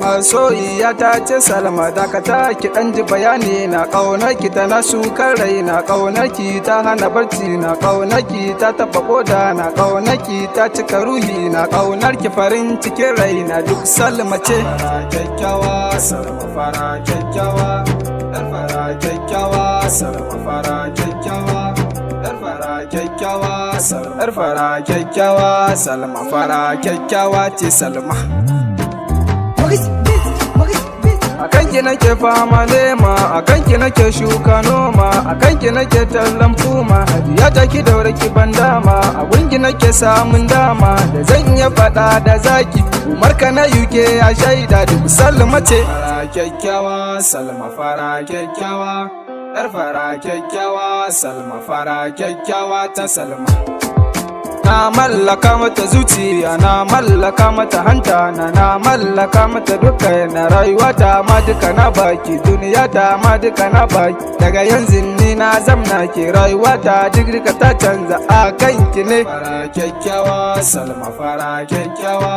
Masoyiya ta ce Salma dakata ki ɗan ji bayani na ƙaunar ki ta na sukar rai na ƙaunar ki ta hana barci na ƙaunar ki ta taɓa koda na ƙaunar ki ta cika ruhi na ƙaunar ki farin cikin rai na duk Salma ce. Fara kyakkyawa Salma fara kyakkyawa, ɗan fara kyakkyawa Salma fara kyakkyawa, ɗan fara kyakkyawa Salma, ɗan fara kyakkyawa Salma fara kyakkyawa ce Salma. A kanki nake fama nema, a kanki nake shuka noma, a kanki nake tallan fuma, Hajiya ta ki daure ki ban dama, a gungi nake samun dama, da zan iya faɗa da zaki, Umar ka na UK ya shaida duk Salma ce. Fara kyakkyawa Salma fara kyakkyawa, yar fara kyakkyawa Salma fara kyakkyawa ta Salma. Na mallaka mata zuciya, na mallaka mata hanta na mallaka mata duka na rayuwa ta ma duka na baki, duniya ta ma duka na baki, daga yanzu ni na zamna ke rayuwa ta duka ta canza a kanki ne. Fara kyakkyawa Salma fara kyakkyawa,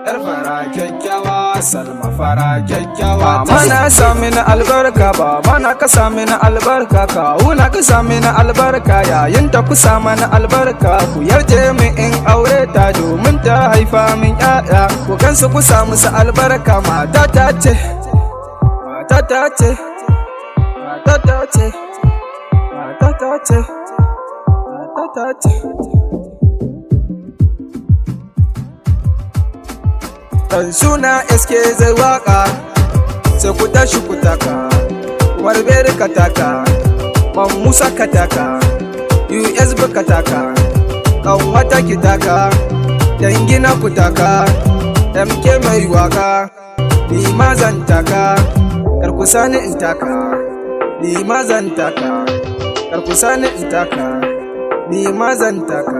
yar fara kyakkyawa Salma fara kyakkyawa. Mama na sami na albarka, baba na ka sami na albarka, kawu na ka sami na albarka, yayin ta ku sami na albarka, ku yarje min in aure ta domin ta haifa min ƴaƴa, ku gansu ku samu su albarka. Mata ta ce, mata ta ce, mata ta ce, mata ta ce, mata ta ce. Dan suna SK zai waka, sai ku tashi ku taka, Warberi ka taka, Man Musa ka taka, USB ka taka, Kanwata ki taka, Dangina ku taka, MK mai waka, ni ma zan taka, kar ku sani in taka, ni ma zan taka, kar ku sani in taka, ni ma zan taka.